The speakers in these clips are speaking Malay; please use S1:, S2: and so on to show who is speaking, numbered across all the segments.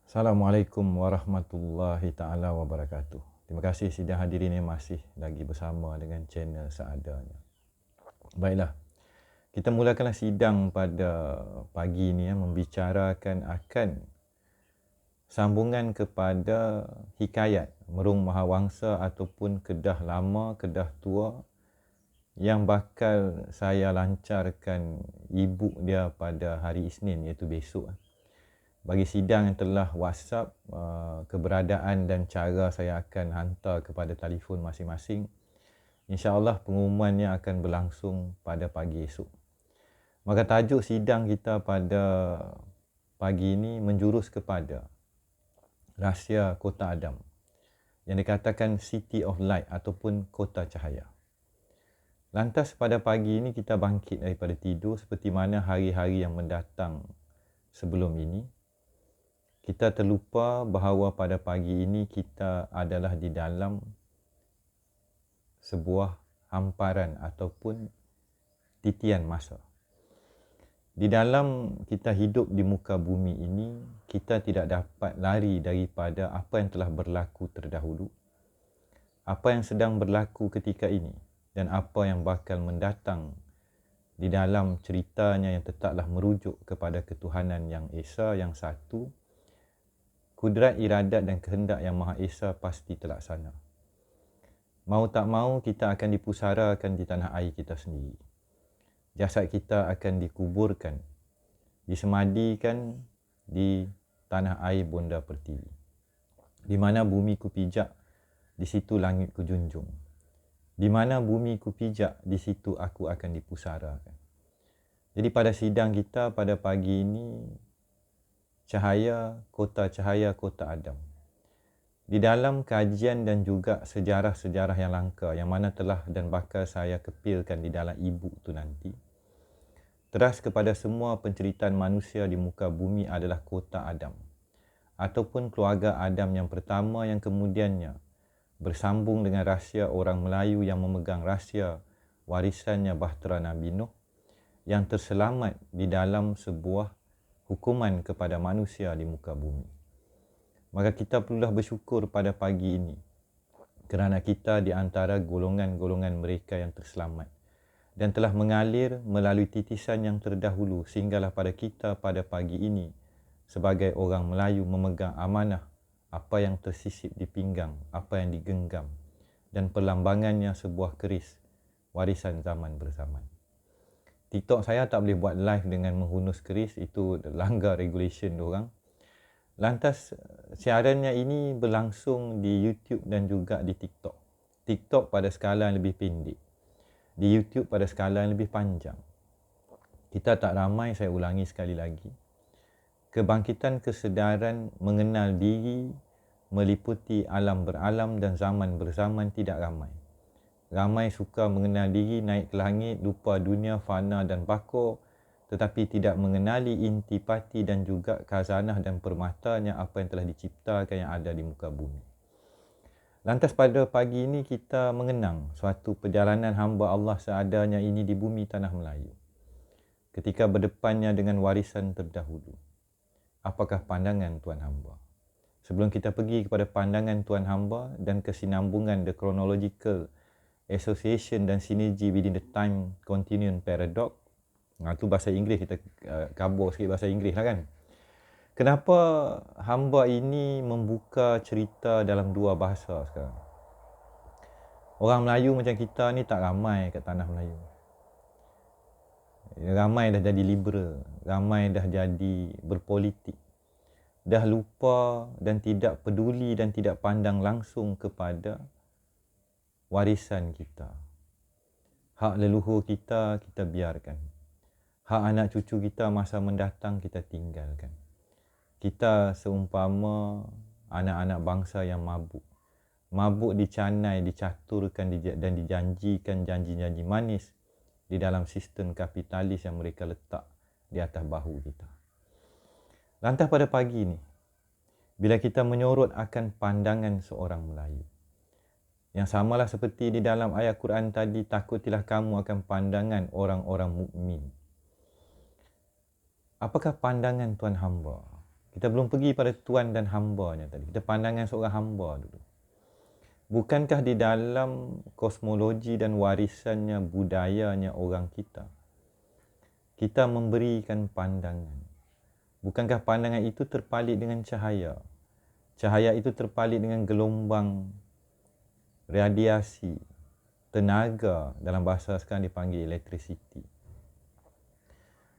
S1: Assalamualaikum warahmatullahi ta'ala wabarakatuh. Terima kasih sidang hadirin yang masih lagi bersama dengan channel seadanya. Baiklah, kita mulakanlah sidang pada pagi ini membicarakan akan sambungan kepada hikayat Merung Mahawangsa ataupun Kedah Lama, Kedah Tua yang bakal saya lancarkan e-book dia pada hari Isnin, iaitu besok. Bagi sidang yang telah WhatsApp, keberadaan dan cara saya akan hantar kepada telefon masing-masing, insya-Allah pengumumannya akan berlangsung pada pagi esok. Maka tajuk sidang kita pada pagi ini menjurus kepada rahsia Kota Adam yang dikatakan City of Light ataupun Kota Cahaya. Lantas pada pagi ini kita bangkit daripada tidur seperti mana hari-hari yang mendatang sebelum ini. Kita terlupa bahawa pada pagi ini kita adalah di dalam sebuah hamparan ataupun titian masa. Di dalam kita hidup di muka bumi ini, kita tidak dapat lari daripada apa yang telah berlaku terdahulu, apa yang sedang berlaku ketika ini, dan apa yang bakal mendatang di dalam ceritanya yang tetaplah merujuk kepada ketuhanan yang Esa, yang satu. Kudrat, iradat dan kehendak yang Maha Esa pasti terlaksana. Mau tak mau kita akan dipusarakan di tanah air kita sendiri. Jasad kita akan dikuburkan, disemadikan di tanah air Bonda Pertiwi. Di mana bumi ku pijak, di situ langit ku junjung. Di mana bumi ku pijak, di situ aku akan dipusarakan. Jadi pada sidang kita pada pagi ini, cahaya Kota Adam. Di dalam kajian dan juga sejarah-sejarah yang langka yang mana telah dan bakal saya kepilkan di dalam e-book tu nanti. Teras kepada semua penceritaan manusia di muka bumi adalah Kota Adam ataupun keluarga Adam yang pertama yang kemudiannya bersambung dengan rahsia orang Melayu yang memegang rahsia warisannya Bahtera Nabi Nuh yang terselamat di dalam sebuah hukuman kepada manusia di muka bumi. Maka kita perlulah bersyukur pada pagi ini kerana kita di antara golongan-golongan mereka yang terselamat dan telah mengalir melalui titisan yang terdahulu sehinggalah pada kita pada pagi ini sebagai orang Melayu memegang amanah apa yang tersisip di pinggang, apa yang digenggam dan perlambangannya sebuah keris warisan zaman berzaman. TikTok saya tak boleh buat live dengan menghunus keris, itu langgar regulation diorang. Lantas siarannya ini berlangsung di YouTube dan juga di TikTok. TikTok pada skala yang lebih pendek, di YouTube pada skala yang lebih panjang. Kita tak ramai, saya ulangi sekali lagi. Kebangkitan kesedaran mengenal diri meliputi alam beralam dan zaman berzaman tidak ramai. Ramai suka mengenal diri, naik ke langit, lupa dunia, fana dan bako, tetapi tidak mengenali intipati dan juga khazanah dan permatanya apa yang telah diciptakan yang ada di muka bumi. Lantas pada pagi ini kita mengenang suatu perjalanan hamba Allah seadanya ini di bumi tanah Melayu. Ketika berdepannya dengan warisan terdahulu. Apakah pandangan Tuan Hamba? Sebelum kita pergi kepada pandangan Tuan Hamba dan kesinambungan the chronological association dan sinergi within the time continuum paradox. Itu bahasa Inggeris, kita kabur sikit bahasa Inggeris lah kan. Kenapa hamba ini membuka cerita dalam dua bahasa sekarang? Orang Melayu macam kita ni tak ramai kat tanah Melayu. Ramai dah jadi liberal, ramai dah jadi berpolitik. Dah lupa dan tidak peduli dan tidak pandang langsung kepada warisan kita. Hak leluhur kita, kita biarkan. Hak anak cucu kita masa mendatang, kita tinggalkan. Kita seumpama anak-anak bangsa yang mabuk. Mabuk dicanai, dicaturkan dan dijanjikan janji-janji manis di dalam sistem kapitalis yang mereka letak di atas bahu kita. Lantas pada pagi ini, bila kita menyorot akan pandangan seorang Melayu, yang samalah seperti di dalam ayat Quran tadi, takutilah kamu akan pandangan orang-orang mukmin. Apakah pandangan Tuan Hamba? Kita belum pergi pada tuan dan hambanya tadi. Kita pandangan seorang hamba dulu. Bukankah di dalam kosmologi dan warisannya, budayanya orang kita, kita memberikan pandangan. Bukankah pandangan itu terpalit dengan cahaya? Cahaya itu terpalit dengan gelombang radiasi, tenaga, dalam bahasa sekarang dipanggil electricity.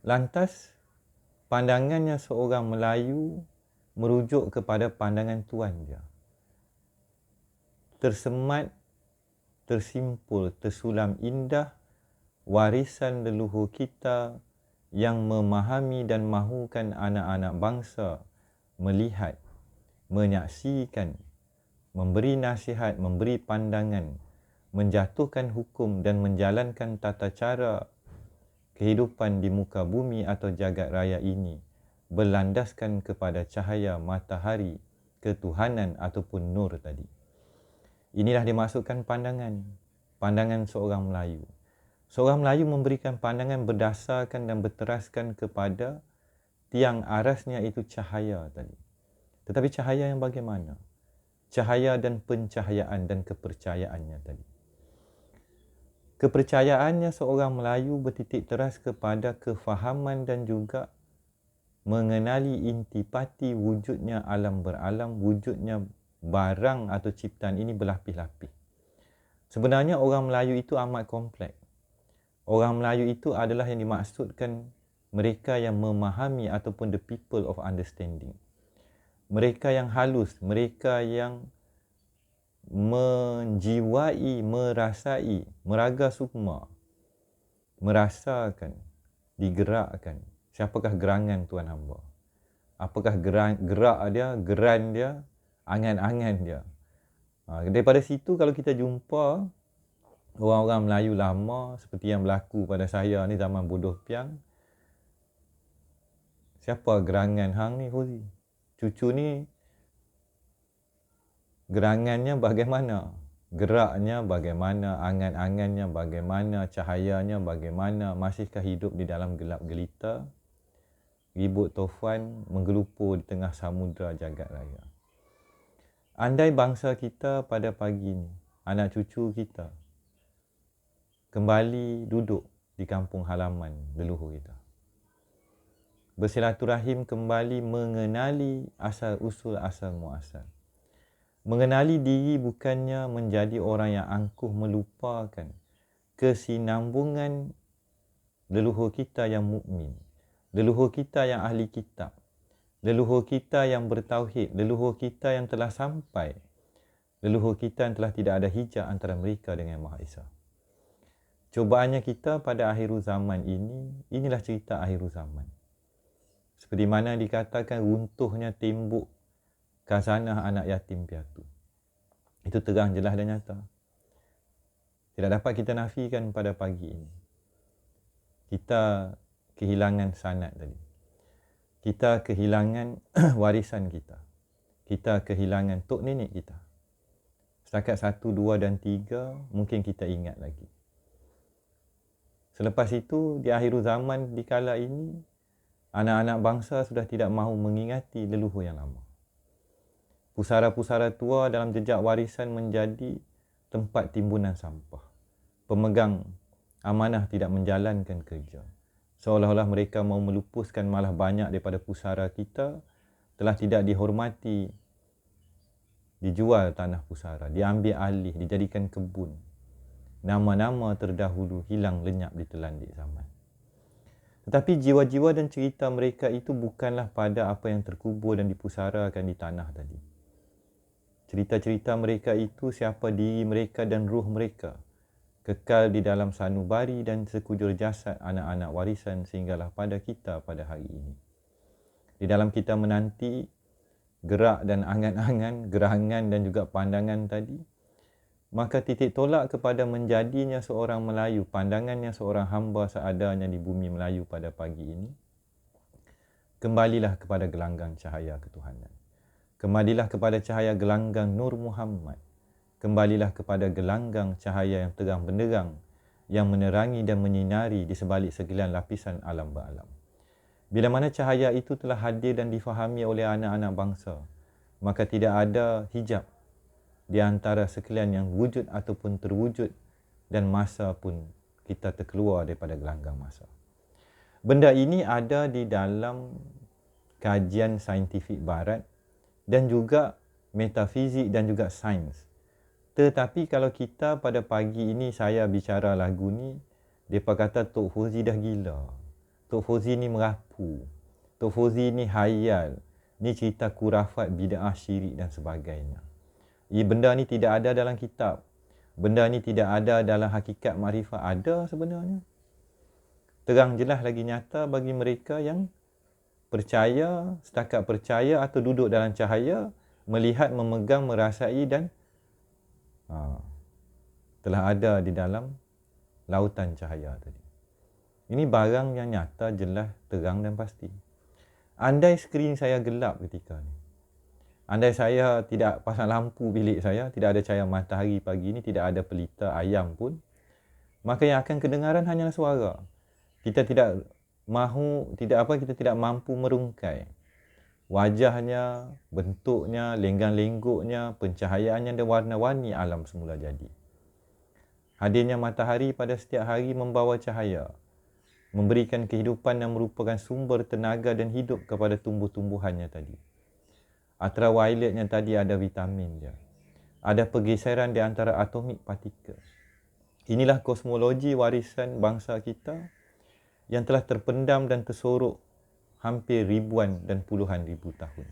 S1: Lantas, pandangannya seorang Melayu merujuk kepada pandangan tuan dia. Tersemat, tersimpul, tersulam indah warisan leluhur kita yang memahami dan mahukan anak-anak bangsa melihat, menyaksikan, memberi nasihat, memberi pandangan, menjatuhkan hukum dan menjalankan tata cara kehidupan di muka bumi atau jagat raya ini berlandaskan kepada cahaya matahari, ketuhanan ataupun nur tadi. Inilah dimaksudkan pandangan seorang Melayu. Seorang Melayu memberikan pandangan berdasarkan dan berteraskan kepada tiang arasnya itu cahaya tadi. Tetapi cahaya yang bagaimana? Cahaya dan pencahayaan dan kepercayaannya tadi. Kepercayaannya seorang Melayu bertitik teras kepada kefahaman dan juga mengenali intipati wujudnya alam beralam, wujudnya barang atau ciptaan ini berlapis-lapis. Sebenarnya orang Melayu itu amat kompleks. Orang Melayu itu adalah yang dimaksudkan mereka yang memahami ataupun the people of understanding. Mereka yang halus, mereka yang menjiwai, merasai, meraga sukma, merasakan, digerakkan. Siapakah gerangan tuan hamba? Apakah gerak dia, geran dia, angan-angan dia? Daripada situ kalau kita jumpa orang-orang Melayu lama seperti yang berlaku pada saya ni zaman bodoh piang, siapa gerangan hang ni Fuzi? Cucu ni gerangannya bagaimana? Geraknya bagaimana? Angan-angannya bagaimana? Cahayanya bagaimana? Masihkah hidup di dalam gelap gelita? Ribut tofan menggelupur di tengah samudera jagat raya. Andai bangsa kita pada pagi ni, anak cucu kita kembali duduk di kampung halaman leluhur kita, bersilaturahim kembali, mengenali asal usul asal muasal, mengenali diri bukannya menjadi orang yang angkuh melupakan kesinambungan leluhur kita yang mukmin, leluhur kita yang ahli kitab, leluhur kita yang bertauhid, leluhur kita yang telah sampai, leluhur kita yang telah tidak ada hijab antara mereka dengan Maha Esa. Cobaannya kita pada akhir zaman ini, inilah cerita akhir zaman. Seperti mana dikatakan runtuhnya tembok khazanah anak yatim piatu. Itu terang, jelas dan nyata. Tidak dapat kita nafikan pada pagi ini. Kita kehilangan sanad tadi. Kita kehilangan warisan kita. Kita kehilangan tok nenek kita. Setakat 1, 2 dan 3 mungkin kita ingat lagi. Selepas itu di akhir zaman di kala ini, anak-anak bangsa sudah tidak mahu mengingati leluhur yang lama. Pusara-pusara tua dalam jejak warisan menjadi tempat timbunan sampah. Pemegang amanah tidak menjalankan kerja. Seolah-olah mereka mahu melupuskan malah banyak daripada pusara kita telah tidak dihormati, dijual tanah pusara, diambil alih, dijadikan kebun. Nama-nama terdahulu hilang lenyap ditelan di zaman. Tetapi jiwa-jiwa dan cerita mereka itu bukanlah pada apa yang terkubur dan dipusarakan di tanah tadi. Cerita-cerita mereka itu siapa diri mereka dan ruh mereka kekal di dalam sanubari dan sekujur jasad anak-anak warisan sehinggalah pada kita pada hari ini. Di dalam kita menanti gerak dan angan-angan, gerangan dan juga pandangan tadi, maka titik tolak kepada menjadinya seorang Melayu, pandangannya seorang hamba seadanya di bumi Melayu pada pagi ini, kembalilah kepada gelanggang cahaya ketuhanan. Kembalilah kepada cahaya gelanggang Nur Muhammad. Kembalilah kepada gelanggang cahaya yang terang benderang yang menerangi dan menyinari di sebalik segalian lapisan alam beralam. Bila mana cahaya itu telah hadir dan difahami oleh anak-anak bangsa, maka tidak ada hijab di antara sekalian yang wujud ataupun terwujud, dan masa pun kita terkeluar daripada gelanggang masa. Benda ini ada di dalam kajian saintifik barat dan juga metafizik dan juga sains. Tetapi kalau kita pada pagi ini saya bicara lagu ni, mereka kata Tok Fauzi dah gila. Tok Fauzi ni merapu. Tok Fauzi ni hayal. Ni cerita kurafat, bid'ah, syirik dan sebagainya. Benda ni tidak ada dalam kitab. Benda ni tidak ada dalam hakikat makrifat. Ada sebenarnya. Terang jelas lagi nyata bagi mereka yang percaya, setakat percaya atau duduk dalam cahaya, melihat, memegang, merasai dan telah ada di dalam lautan cahaya tadi. Ini barang yang nyata, jelas, terang dan pasti. Andai skrin saya gelap ketika ni, andai saya tidak pasang lampu bilik saya, tidak ada cahaya matahari pagi ni, tidak ada pelita ayam pun, maka yang akan kedengaran hanyalah suara. Kita tidak kita tidak mampu merungkai wajahnya, bentuknya, lenggang-lenggoknya, pencahayaannya dan warna-warni alam semula jadi. Hadirnya matahari pada setiap hari membawa cahaya, memberikan kehidupan yang merupakan sumber tenaga dan hidup kepada tumbuh-tumbuhannya tadi. Ultravioletnya tadi ada vitamin dia. Ada pergeseran di antara atomik partikel. Inilah kosmologi warisan bangsa kita yang telah terpendam dan tersorok hampir ribuan dan puluhan ribu tahun.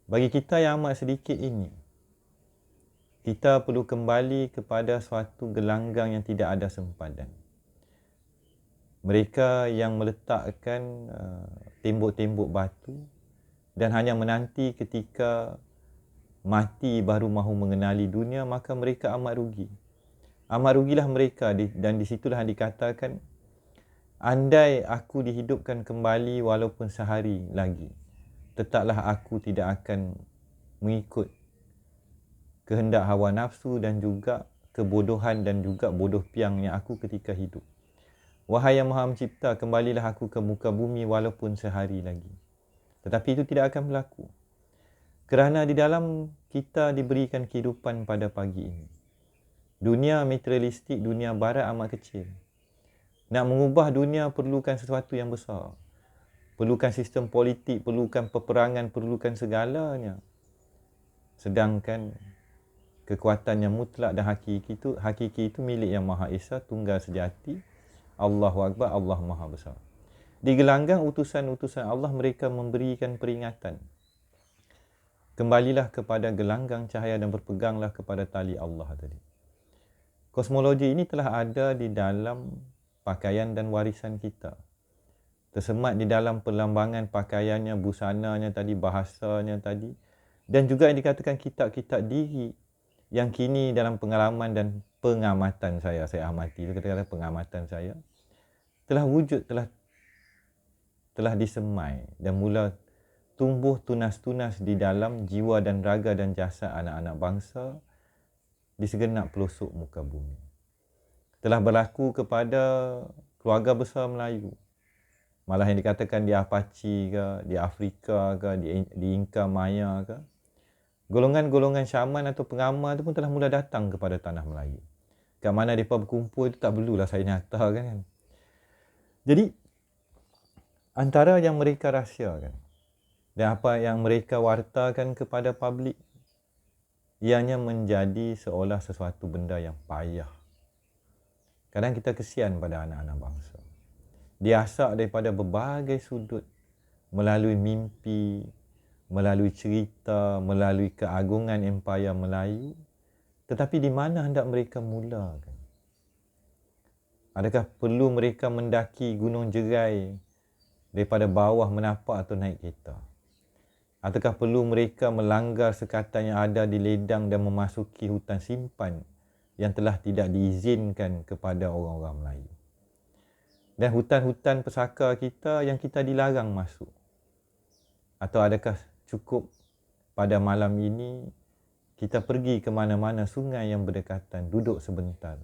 S1: Bagi kita yang amat sedikit ini, kita perlu kembali kepada suatu gelanggang yang tidak ada sempadan. Mereka yang meletakkan tembok-tembok batu dan hanya menanti ketika mati baru mahu mengenali dunia, maka mereka amat rugi. Amat rugilah mereka, dan di situlah dikatakan, andai aku dihidupkan kembali walaupun sehari lagi, tetaplah aku tidak akan mengikut kehendak hawa nafsu dan juga kebodohan dan juga bodoh piangnya aku ketika hidup. Wahai yang Maha Mencipta, kembalilah aku ke muka bumi walaupun sehari lagi. Tetapi itu tidak akan berlaku. Kerana di dalam kita diberikan kehidupan pada pagi ini. Dunia materialistik, dunia barat amat kecil. Nak mengubah dunia perlukan sesuatu yang besar. Perlukan sistem politik, perlukan peperangan, perlukan segalanya. Sedangkan kekuatan yang mutlak dan hakiki itu milik yang Maha Esa, tunggal sejati, Allahu Akbar, Allah Maha Besar. Di gelanggang utusan-utusan Allah, mereka memberikan peringatan. Kembalilah kepada gelanggang cahaya dan berpeganglah kepada tali Allah tadi. Kosmologi ini telah ada di dalam pakaian dan warisan kita. Tersemat di dalam perlambangan pakaiannya, busananya tadi, bahasanya tadi. Dan juga yang dikatakan kitab-kitab diri yang kini dalam pengalaman dan pengamatan saya amati, itu kata-kata pengamatan saya, telah wujud, telah disemai dan mula tumbuh tunas-tunas di dalam jiwa dan raga dan jasad anak-anak bangsa di segenap pelosok muka bumi. Telah berlaku kepada keluarga besar Melayu. Malah yang dikatakan di Apache ke, di Afrika ke, di Inka Maya ke, golongan-golongan syaman atau pengamal itu pun telah mula datang kepada tanah Melayu. Kat mana mereka berkumpul itu tak perlulah saya nyatakan kan. Jadi antara yang mereka rahsiakan dan apa yang mereka wartakan kepada publik, ianya menjadi seolah sesuatu benda yang payah. Kadang kita kesian pada anak-anak bangsa. Diasak daripada berbagai sudut, melalui mimpi, melalui cerita, melalui keagungan empayar Melayu. Tetapi di mana hendak mereka mulakan? Adakah perlu mereka mendaki gunung jerai daripada bawah menapak atau naik kereta? Ataukah perlu mereka melanggar sekatan yang ada di ledang dan memasuki hutan simpan yang telah tidak diizinkan kepada orang-orang Melayu? Dan hutan-hutan pesaka kita yang kita dilarang masuk? Atau adakah cukup pada malam ini kita pergi ke mana-mana sungai yang berdekatan, duduk sebentar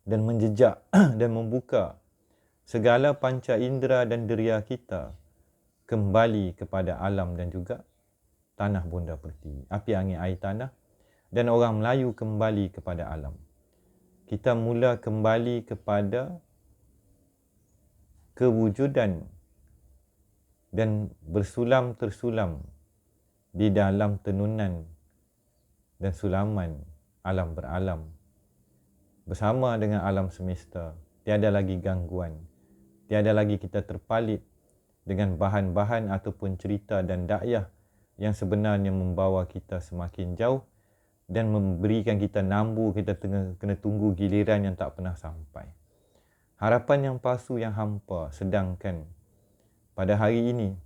S1: dan menjejak dan membuka segala panca indera dan deria kita kembali kepada alam dan juga tanah bonda pertiwi, api, angin, air, tanah, dan orang Melayu kembali kepada alam. Kita mula kembali kepada kewujudan dan bersulam tersulam di dalam tenunan dan sulaman alam beralam bersama dengan alam semesta. Tiada lagi gangguan, tiada lagi kita terpalit dengan bahan-bahan ataupun cerita dan dakyah yang sebenarnya membawa kita semakin jauh dan memberikan kita nambu, kita kena tunggu giliran yang tak pernah sampai. Harapan yang palsu yang hampa, sedangkan pada hari ini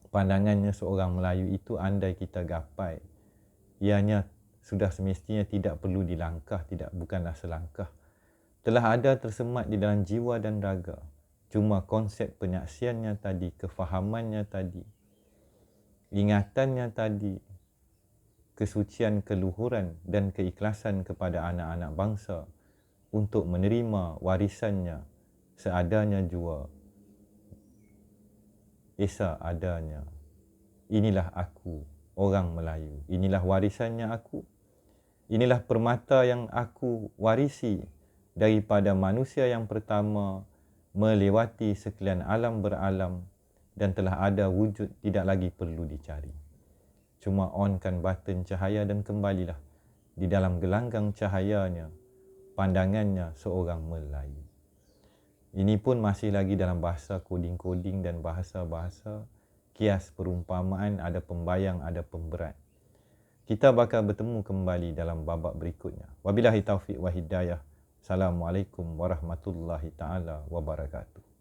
S1: pandangannya seorang Melayu itu andai kita gapai, ianya sudah semestinya tidak perlu dilangkah, bukanlah selangkah. Telah ada tersemat di dalam jiwa dan raga. Cuma konsep penyaksiannya tadi, kefahamannya tadi, ingatannya tadi, kesucian keluhuran dan keikhlasan kepada anak-anak bangsa untuk menerima warisannya seadanya jua, esa adanya. Inilah aku, orang Melayu. Inilah warisannya aku. Inilah permata yang aku warisi daripada manusia yang pertama melewati sekalian alam beralam dan telah ada wujud, tidak lagi perlu dicari. Cuma onkan button cahaya dan kembalilah di dalam gelanggang cahayanya, pandangannya seorang Melayu. Ini pun masih lagi dalam bahasa koding-koding dan bahasa-bahasa kias perumpamaan, ada pembayang, ada pemberat. Kita bakal bertemu kembali dalam babak berikutnya. Wabillahi taufiq wa hidayah. Assalamualaikum warahmatullahi taala wabarakatuh.